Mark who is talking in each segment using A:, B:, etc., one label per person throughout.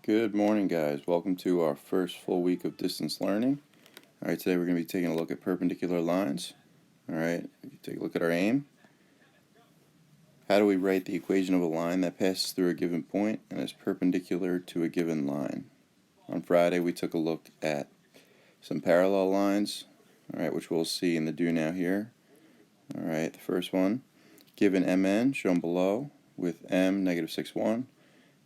A: Good morning, guys. Welcome to our first full week of distance learning. Alright, today we're going to be taking a look at perpendicular lines. Alright, if you take a look at our aim. How do we write the equation of a line that passes through a given point and is perpendicular to a given line? On Friday we took a look at some parallel lines, alright, which we'll see in the do now here. Alright, the first one, given mn, shown below, with m, negative 6, 1,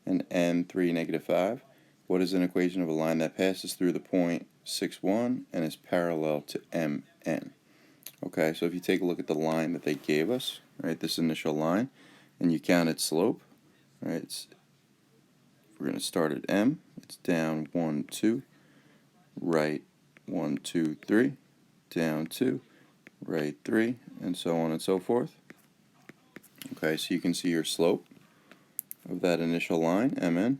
A: and n, 3, negative 5. What is an equation of a line that passes through the point 6, 1 and is parallel to mn? Okay, so if you take a look at the line that they gave us, right, this initial line, and you count its slope, right, we're going to start at m, it's down 1, 2, right 1, 2, 3, down 2, right 3, and so on and so forth. Okay, so you can see your slope of that initial line, mn,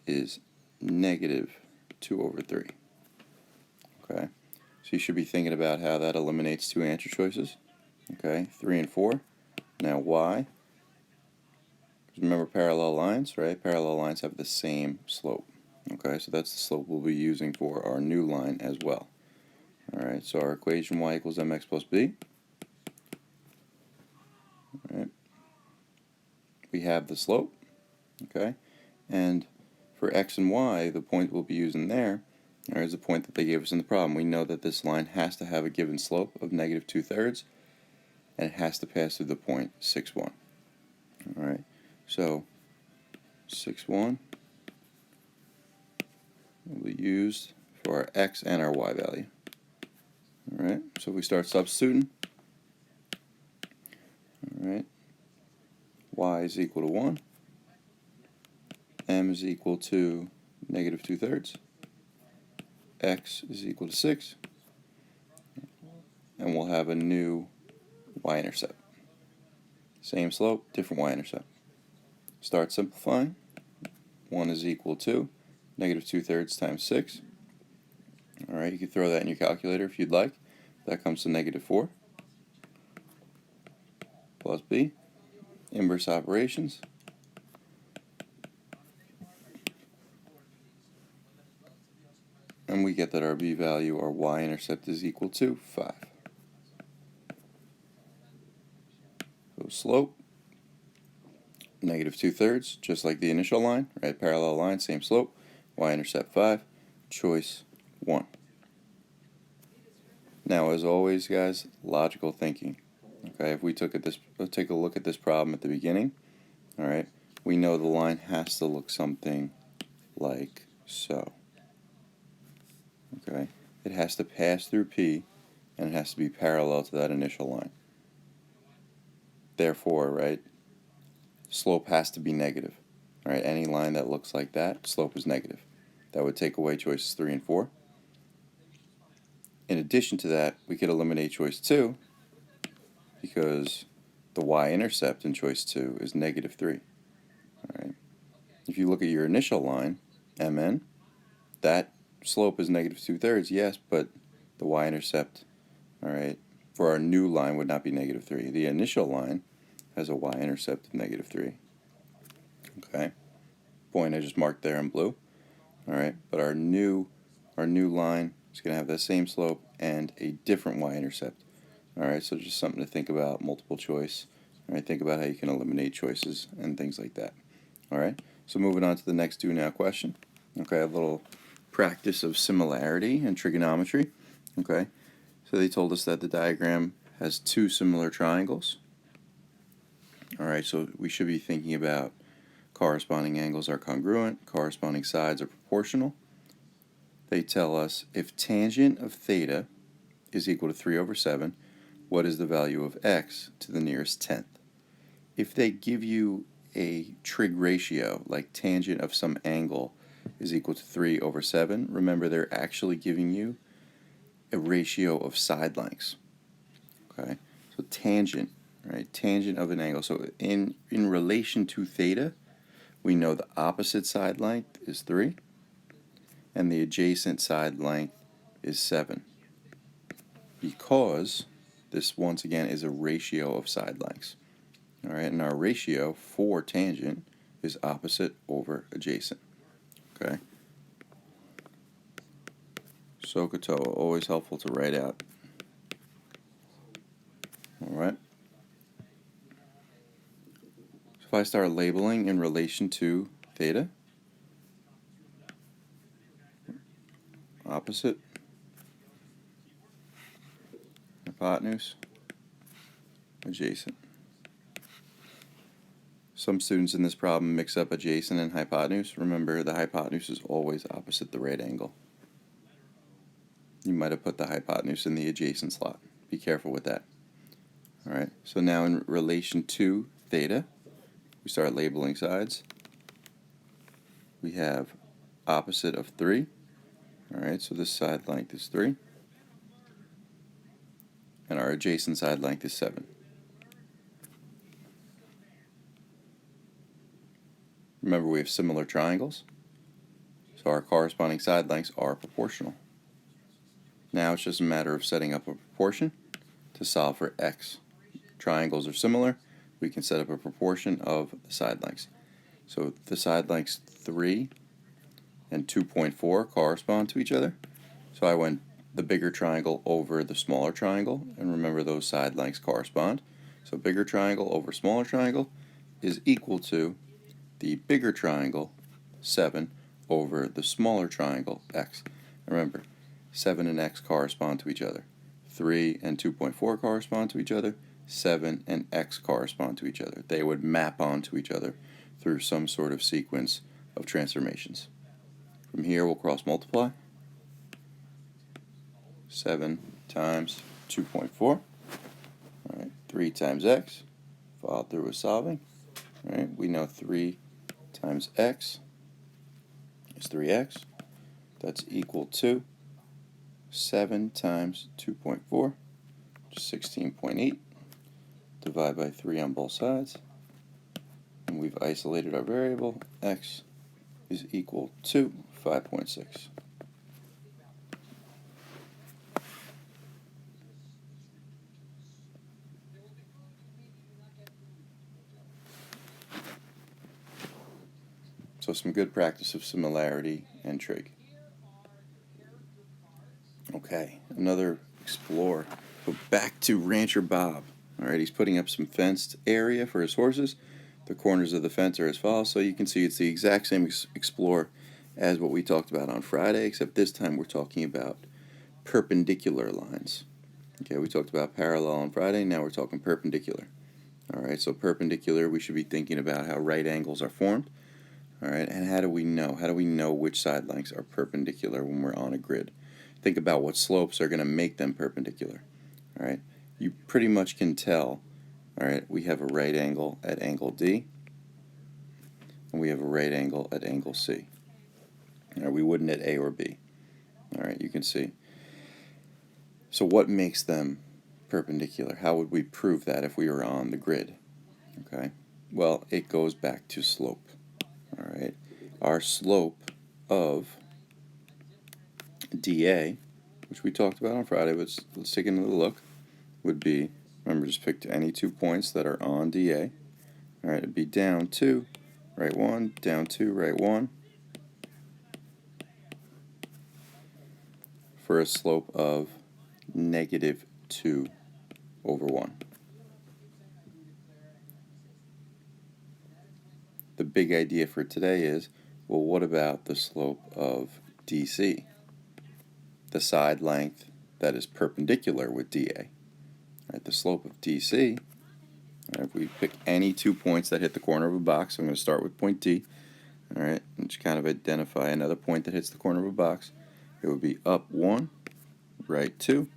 A: is negative 2 over 3. Okay, so you should be thinking about how that eliminates two answer choices. Okay, 3 and 4. Now y, remember parallel lines, right? Parallel lines have the same slope. Okay, so that's the slope we'll be using for our new line as well. Alright, so our equation y equals mx plus b. Alright, we have the slope, okay, and for x and y, the point we'll be using there is the point that they gave us in the problem. We know that this line has to have a given slope of negative 2/3, and it has to pass through the point 6, 1. Alright, so 6, 1 will be used for our x and our y value. Alright, so we start substituting. Alright, y is equal to 1, m is equal to negative 2/3, x is equal to 6, and we'll have a new y-intercept. Same slope, different y-intercept. Start simplifying. 1 is equal to negative 2/3 times 6. Alright, you can throw that in your calculator if you'd like. That comes to negative 4 plus b. Inverse operations. And we get that our b value, our y-intercept, is equal to 5. So slope, negative 2/3, just like the initial line, right? Parallel line, same slope. Y-intercept 5. Choice 1. Now, as always, guys, logical thinking. Okay, if we take a look at this problem at the beginning, all right, we know the line has to look something like so. Okay, it has to pass through P, and it has to be parallel to that initial line. Therefore, right, slope has to be negative. All right, any line that looks like that, slope is negative. That would take away choices 3 and 4. In addition to that, we could eliminate choice 2 because the y-intercept in choice 2 is negative 3. All right. If you look at your initial line, mn, that slope is negative 2/3, yes, but the y-intercept, all right, for our new line would not be negative 3. The initial line has a y-intercept of negative 3. Okay, point I just marked there in blue. All right, but our new line is going to have the same slope and a different y-intercept. All right, so just something to think about, multiple choice. All right, think about how you can eliminate choices and things like that. All right, so moving on to the next do now question. Okay, a little practice of similarity and trigonometry. Okay, so they told us that the diagram has two similar triangles. All right, so we should be thinking about corresponding angles are congruent, corresponding sides are proportional. They tell us if tangent of theta is equal to 3 over 7, what is the value of x to the nearest tenth? If they give you a trig ratio, like tangent of some angle is equal to 3 over 7, remember they're actually giving you a ratio of side lengths. Okay, so tangent, right? Tangent of an angle. So in relation to theta, we know the opposite side length is 3, and the adjacent side length is 7. Because this, once again, is a ratio of side lengths. All right, and our ratio for tangent is opposite over adjacent. Okay? SOHCAHTOA, always helpful to write out. Alright? So if I start labeling in relation to theta, opposite, hypotenuse, adjacent. Some students in this problem mix up adjacent and hypotenuse. Remember, the hypotenuse is always opposite the right angle. You might have put the hypotenuse in the adjacent slot. Be careful with that. Alright, so now in relation to theta, we start labeling sides. We have opposite of 3. Alright, so this side length is 3. And our adjacent side length is 7. Remember, we have similar triangles, so our corresponding side lengths are proportional. Now it's just a matter of setting up a proportion to solve for x. Triangles are similar. We can set up a proportion of the side lengths. So the side lengths 3 and 2.4 correspond to each other. So I went the bigger triangle over the smaller triangle, and remember those side lengths correspond. So bigger triangle over smaller triangle is equal to the bigger triangle 7 over the smaller triangle x. Remember, 7 and x correspond to each other. 3 and 2.4 correspond to each other. 7 and x correspond to each other. They would map onto each other through some sort of sequence of transformations. From here we'll cross multiply. 7 times 2.4. Alright, 3 times x. Followed through with solving. Alright, we know 3 times x is 3x. That's equal to 7 times 2.4, which is 16.8. Divide by 3 on both sides. And we've isolated our variable. X is equal to 5.6. So some good practice of similarity and trig. Okay, another explore. Go back to Rancher Bob. Alright, he's putting up some fenced area for his horses. The corners of the fence are as follows, so you can see it's the exact same explore as what we talked about on Friday, except this time we're talking about perpendicular lines. Okay, we talked about parallel on Friday, now we're talking perpendicular. Alright, so perpendicular, we should be thinking about how right angles are formed. Alright, and how do we know? How do we know which side lengths are perpendicular when we're on a grid? Think about what slopes are going to make them perpendicular. Alright, you pretty much can tell. Alright, we have a right angle at angle D, and we have a right angle at angle C. Alright, we wouldn't at A or B. Alright, you can see. So what makes them perpendicular? How would we prove that if we were on the grid? Okay, well, it goes back to slope. Alright, our slope of dA, which we talked about on Friday, but let's take another look, would be, remember, just pick any 2 points that are on dA. Alright, it'd be down 2, right 1, down 2, right 1, for a slope of negative 2 over 1. The big idea for today is, well, what about the slope of DC? The side length that is perpendicular with DA. Right, the slope of DC, if we pick any 2 points that hit the corner of a box, I'm going to start with point D, alright, and just kind of identify another point that hits the corner of a box. It would be up 1, right 2,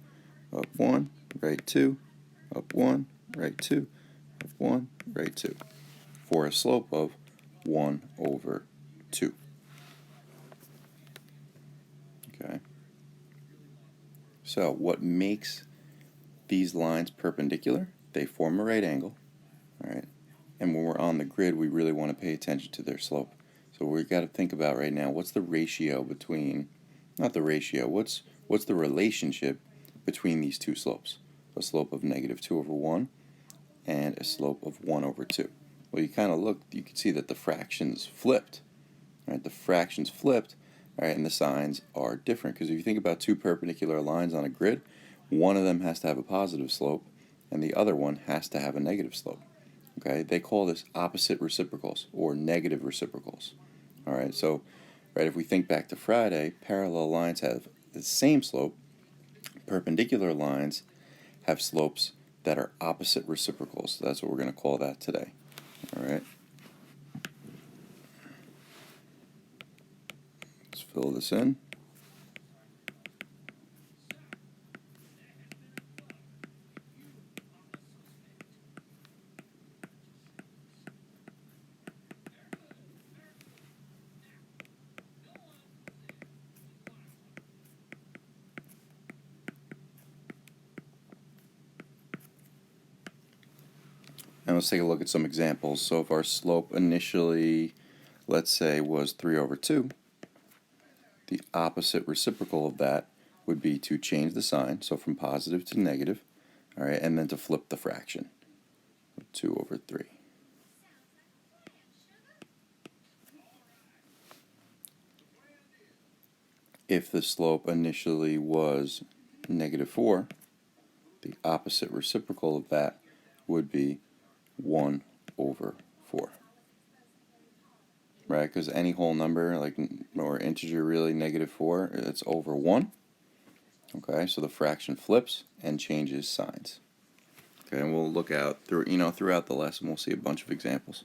A: up 1, right 2, up 1, right 2, up 1, right 2, for a slope of 1 over 2. Okay. So what makes these lines perpendicular? They form a right angle. Alright. And when we're on the grid, we really want to pay attention to their slope. So we've got to think about right now, what's the ratio between, not the ratio, what's the relationship between these two slopes? A slope of negative 2 over 1 and a slope of 1 over 2. Well, you kind of look, you can see that the fractions flipped. Right? The fractions flipped, right, and the signs are different. Because if you think about two perpendicular lines on a grid, one of them has to have a positive slope, and the other one has to have a negative slope. Okay, they call this opposite reciprocals or negative reciprocals. All right, so right, if we think back to Friday, parallel lines have the same slope. Perpendicular lines have slopes that are opposite reciprocals. So that's what we're going to call that today. All right. Let's fill this in. And let's take a look at some examples. So if our slope initially, let's say, was 3 over 2, the opposite reciprocal of that would be to change the sign, so from positive to negative, all right, and then to flip the fraction, 2 over 3. If the slope initially was negative 4, the opposite reciprocal of that would be 1 over 4. Right, because any whole number, like, or integer really, negative 4, it's over 1. Okay, so the fraction flips and changes signs. Okay, and we'll look out throughout the lesson. We'll see a bunch of examples.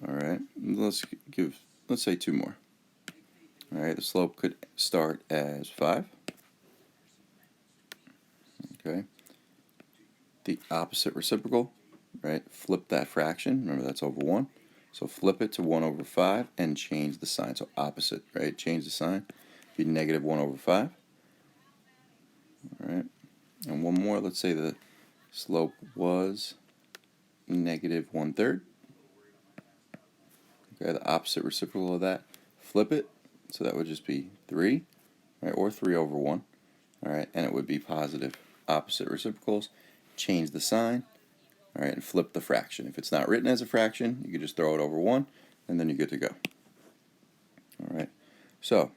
A: All right, let's say 2 more. All right, the slope could start as 5. Okay, the opposite reciprocal, right? Flip that fraction. Remember, that's over 1. So flip it to 1 over 5 and change the sign. So opposite, right? Change the sign. Be negative 1 over 5. All right. And one more. Let's say the slope was negative 1/3. Okay, the opposite reciprocal of that. Flip it. So that would just be 3, right? Or 3 over 1. All right. And it would be positive. Opposite reciprocals. Change the sign. All right, and flip the fraction. If it's not written as a fraction, you can just throw it over 1, and then you're good to go. All right, so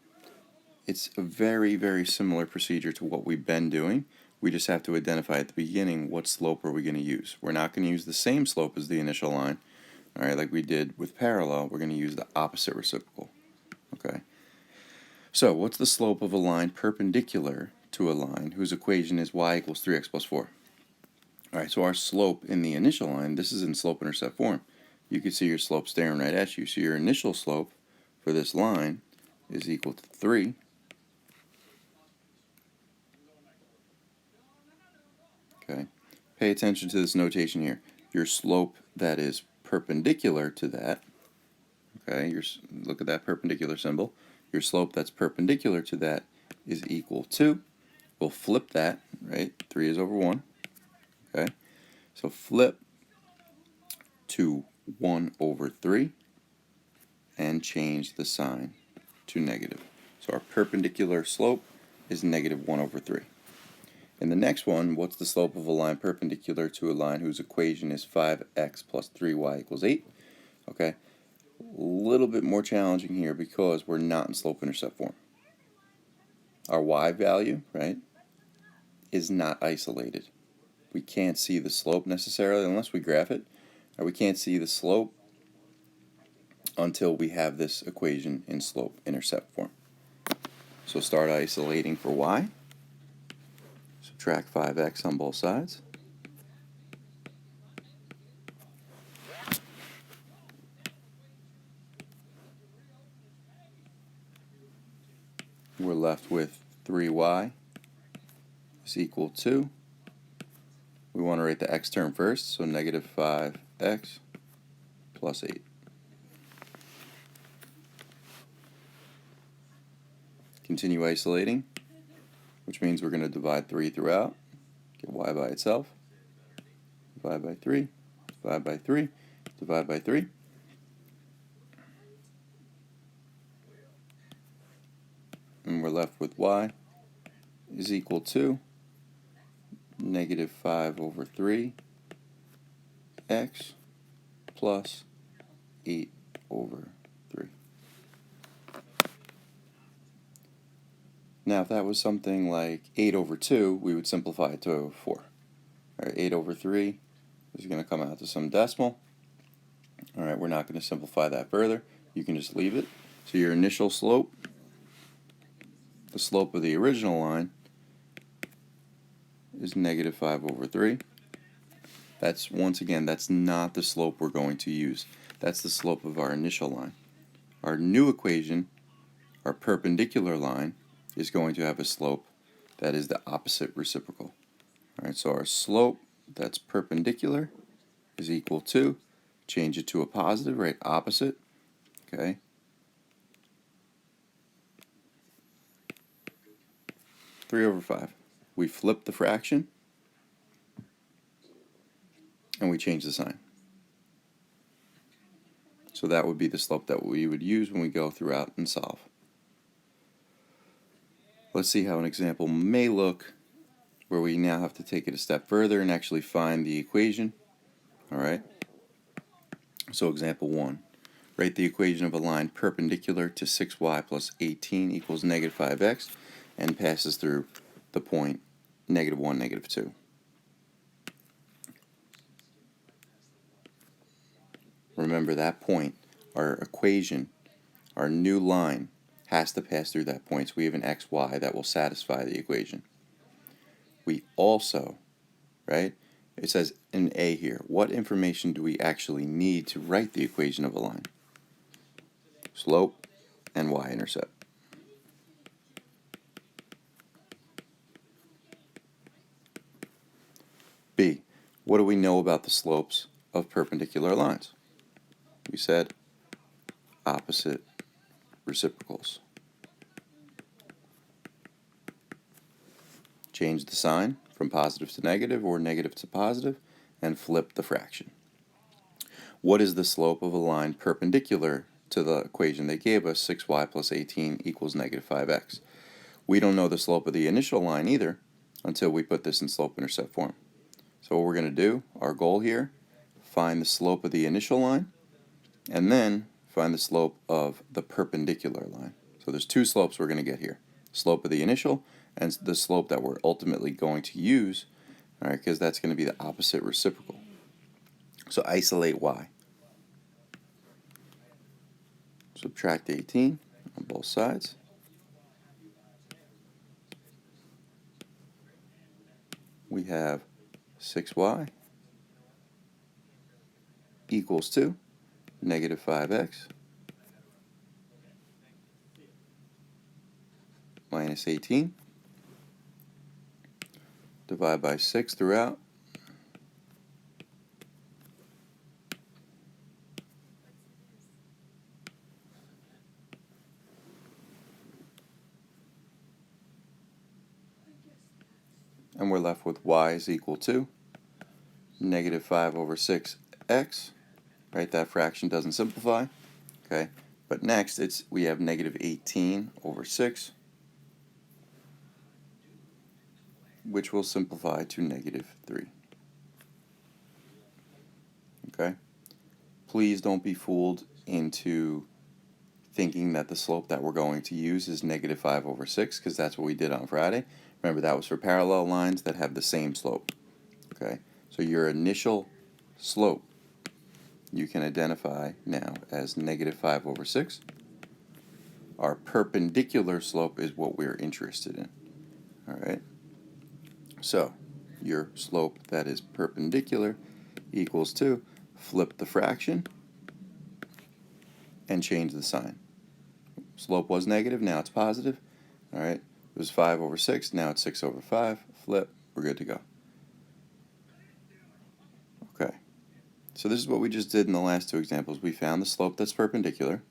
A: it's a very, very similar procedure to what we've been doing. We just have to identify at the beginning what slope are we going to use. We're not going to use the same slope as the initial line, all right, like we did with parallel. We're going to use the opposite reciprocal. Okay, so what's the slope of a line perpendicular to a line whose equation is y equals 3x plus 4? All right, so our slope in the initial line, this is in slope-intercept form. You can see your slope staring right at you. So your initial slope for this line is equal to 3. Okay, pay attention to this notation here. Your slope that is perpendicular to that, okay, look at that perpendicular symbol. Your slope that's perpendicular to that is equal to, we'll flip that, right? 3 is over 1. Okay, so flip to 1 over 3 and change the sign to negative. So our perpendicular slope is negative 1 over 3. In the next one, what's the slope of a line perpendicular to a line whose equation is 5x plus 3y equals 8? Okay, a little bit more challenging here because we're not in slope-intercept form. Our y value, right, is not isolated. We can't see the slope necessarily unless we graph it. Or we can't see the slope until we have this equation in slope-intercept form. So start isolating for y. Subtract 5x on both sides. We're left with 3y is equal to, we want to write the x term first, so negative 5x plus 8. Continue isolating, which means we're going to divide 3 throughout, get y by itself, divide by 3, divide by 3, divide by 3. And we're left with y is equal to negative 5 over 3 x plus 8 over 3. Now if that was something like 8 over 2, we would simplify it to 4. All right, 8 over 3 is going to come out to some decimal. All right, we're not going to simplify that further. You can just leave it. So your initial slope, the slope of the original line, is negative 5 over 3. That's, once again, that's not the slope we're going to use. That's the slope of our initial line. Our new equation, our perpendicular line, is going to have a slope that is the opposite reciprocal. All right, so our slope that's perpendicular is equal to, change it to a positive, right, opposite, okay, (3 over 5). We flip the fraction, and we change the sign. So that would be the slope that we would use when we go throughout and solve. Let's see how an example may look where we now have to take it a step further and actually find the equation. Alright, so example 1. Write the equation of a line perpendicular to 6y plus 18 equals negative 5x and passes through the point negative 1, negative 2. Remember that point, our equation, our new line, has to pass through that point. So we have an xy that will satisfy the equation. We also, right, it says in A here, what information do we actually need to write the equation of a line? Slope and y-intercept. B, what do we know about the slopes of perpendicular lines? We said opposite reciprocals. Change the sign from positive to negative or negative to positive and flip the fraction. What is the slope of a line perpendicular to the equation they gave us, 6y plus 18 equals negative 5x? We don't know the slope of the initial line either until we put this in slope-intercept form. So what we're going to do, our goal here, find the slope of the initial line and then find the slope of the perpendicular line. So there's two slopes we're going to get here. Slope of the initial and the slope that we're ultimately going to use, all right, because that's going to be the opposite reciprocal. So isolate y. Subtract 18 on both sides. We have 6y equals to negative 5x minus 18. Divide by 6 throughout. And we're left with y is equal to negative 5 over 6x. Right, that fraction doesn't simplify. Okay, but next we have negative 18 over 6, which will simplify to negative 3. Okay, please don't be fooled into thinking that the slope that we're going to use is negative 5 over 6, because that's what we did on Friday. Remember, that was for parallel lines that have the same slope. Okay, so your initial slope you can identify now as negative 5 over 6. Our perpendicular slope is what we're interested in. All right, so your slope that is perpendicular equals to, flip the fraction and change the sign. Slope was negative, now it's positive. All right, it was 5 over 6, now it's 6 over 5. Flip, we're good to go. Okay, so this is what we just did in the last two examples. We found the slope that's perpendicular.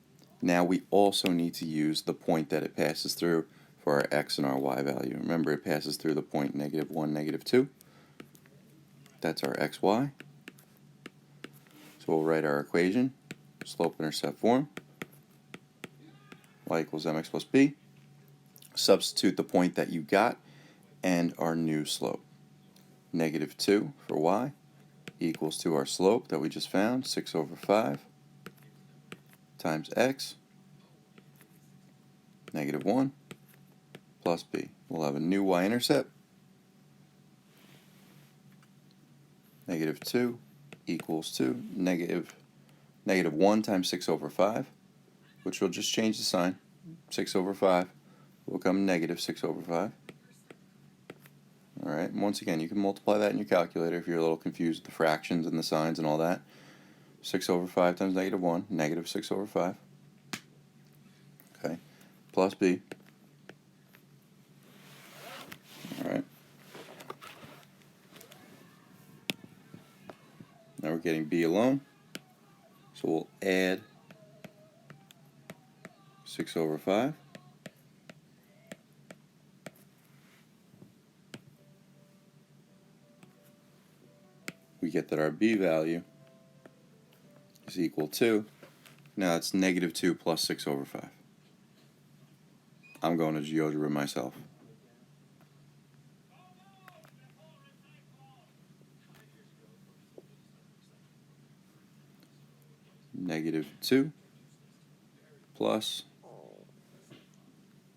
A: Now we also need to use the point that it passes through for our x and our y value. Remember, it passes through the point negative 1, negative 2. That's our xy. So we'll write our equation, slope-intercept form. Y equals mx plus b. Substitute the point that you got and our new slope. Negative 2 for y equals to our slope that we just found, 6 over 5, times x, negative 1, plus b. We'll have a new y-intercept, negative 2 equals to negative 1 times 6 over 5, which will just change the sign. 6 over 5 will become negative 6 over 5. Alright, and once again, you can multiply that in your calculator if you're a little confused with the fractions and the signs and all that. 6 over 5 times negative 1, negative 6 over 5. Okay, plus b. Alright. Now we're getting b alone. So we'll add 6 over 5. We get that our b value is equal to, now it's negative 2 plus 6 over 5. I'm going to GeoGebra myself. Negative 2 plus,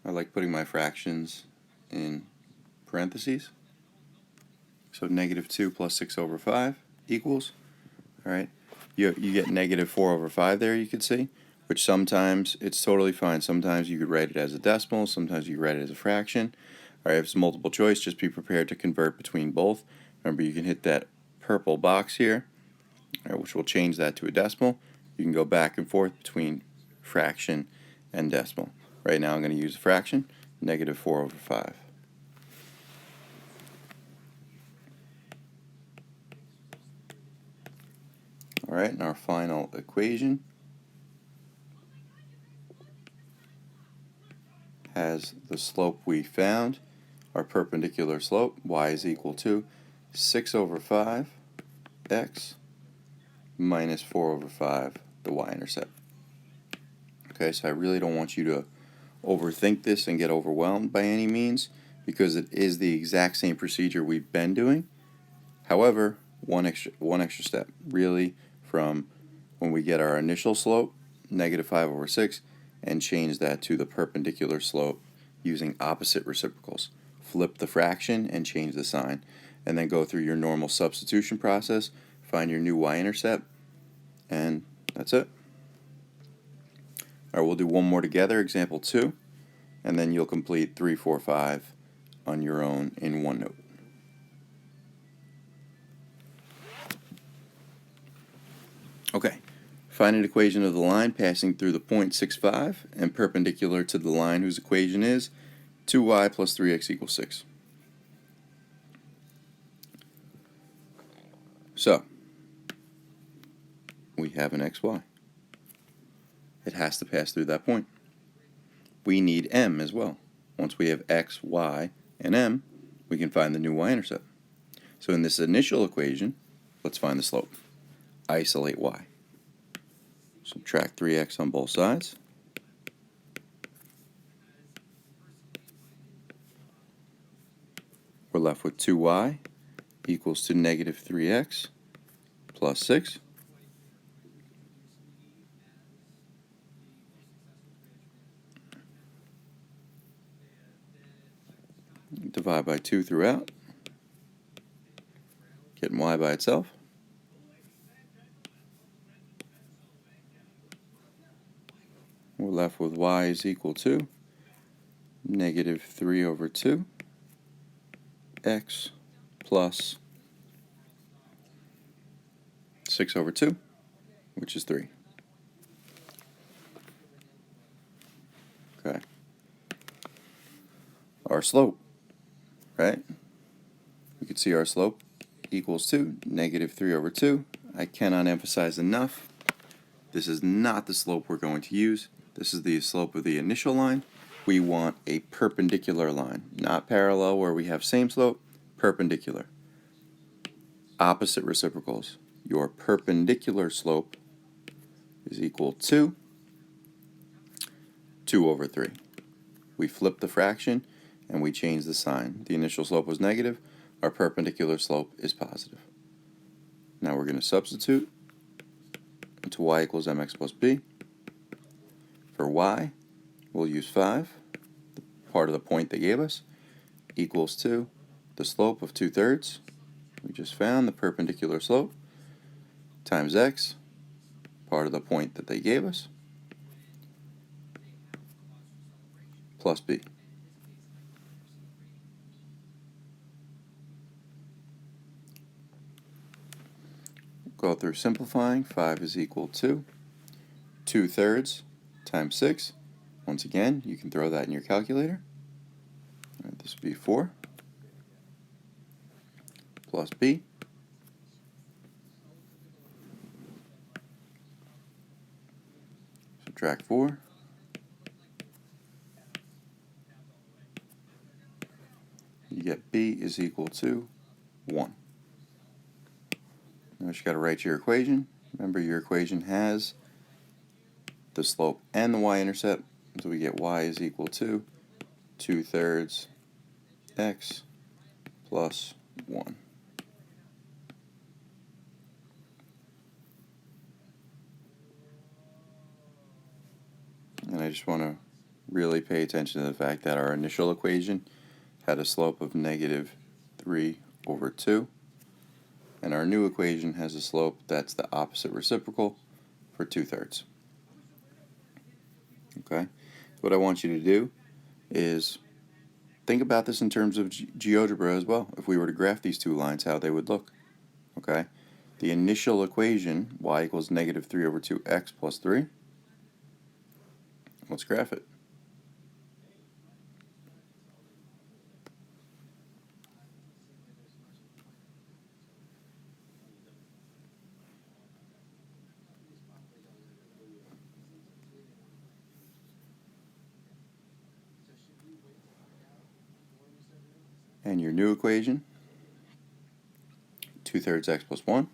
A: I like putting my fractions in parentheses. So negative 2 plus 6 over 5 equals, alright, you get negative 4 over 5 there, you could see, which sometimes it's totally fine. Sometimes you could write it as a decimal, sometimes you could write it as a fraction. Alright, if it's multiple choice, just be prepared to convert between both. Remember, you can hit that purple box here, which will change that to a decimal. You can go back and forth between fraction and decimal. Right now I'm going to use a fraction, negative 4 over 5. Alright, and our final equation has the slope we found, our perpendicular slope, y is equal to 6 over 5 x minus 4 over 5, the y-intercept. Okay, so I really don't want you to overthink this and get overwhelmed by any means, because it is the exact same procedure we've been doing. However, one extra step, really, from when we get our initial slope, negative 5 over 6, and change that to the perpendicular slope using opposite reciprocals. Flip the fraction and change the sign, and then go through your normal substitution process, find your new y-intercept, and that's it. Alright, we'll do one more together, example 2, and then you'll complete 3, 4, 5 on your own in OneNote. Okay, find an equation of the line passing through the point 65 and perpendicular to the line whose equation is 2y plus 3x equals 6. So, we have an xy. It has to pass through that point. We need m as well. Once we have x, y, and m, we can find the new y-intercept. So in this initial equation, let's find the slope. Isolate y. Subtract 3x on both sides. We're left with 2y equals to negative 3x plus 6. Divide by 2 throughout. Getting y by itself. We're left with y is equal to negative 3 over 2 x plus 6 over 2, which is 3. Okay. Our slope, right? We could see our slope equals to negative 3 over 2. I cannot emphasize enough, this is not the slope we're going to use. This is the slope of the initial line. We want a perpendicular line, not parallel where we have same slope, perpendicular. Opposite reciprocals. Your perpendicular slope is equal to 2 over 3. We flip the fraction and we change the sign. The initial slope was negative, our perpendicular slope is positive. Now we're going to substitute into y equals mx plus b. For y, we'll use 5, part of the point they gave us, equals to the slope of 2/3. We just found the perpendicular slope, times x, part of the point that they gave us, plus b. Go through simplifying. 5 is equal to 2/3 times 6. Once again, you can throw that in your calculator. This would be 4 plus b. Subtract 4. You get b is equal to 1. Now you got to write your equation. Remember, your equation has the slope and the y-intercept, so we get y is equal to 2/3 x plus 1. And I just want to really pay attention to the fact that our initial equation had a slope of -3/2, and our new equation has a slope that's the opposite reciprocal for 2/3. Okay? What I want you to do is think about this in terms of GeoGebra as well. If we were to graph these two lines, how they would look. Okay? The initial equation, y equals -3/2x plus 3. Let's graph it. And your new equation, 2/3 x plus 1.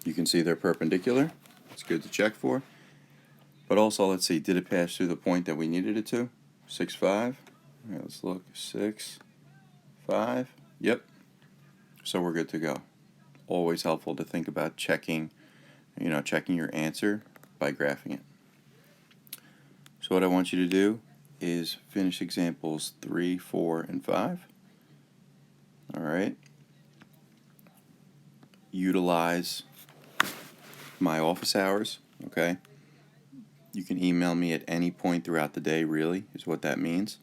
A: You can see they're perpendicular. It's good to check for. But also, let's see, did it pass through the point that we needed it to? 6, 5. All right, let's look. 6, 5. Yep. So we're good to go. Always helpful to think about checking your answer by graphing it. So what I want you to do is finish examples 3, 4, and 5. All right. Utilize my office hours, okay? You can email me at any point throughout the day, really, is what that means.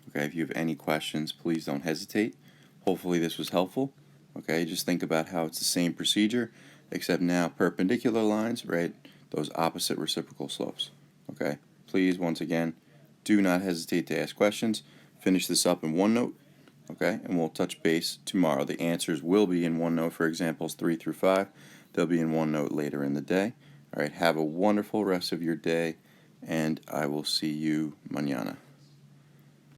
A: Okay, if you have any questions, please don't hesitate. Hopefully this was helpful. Okay, just think about how it's the same procedure, except now perpendicular lines, right? Those opposite reciprocal slopes. Okay, please, once again, do not hesitate to ask questions. Finish this up in OneNote, okay, and we'll touch base tomorrow. The answers will be in OneNote for examples 3 through 5. They'll be in OneNote later in the day. All right, have a wonderful rest of your day, and I will see you mañana.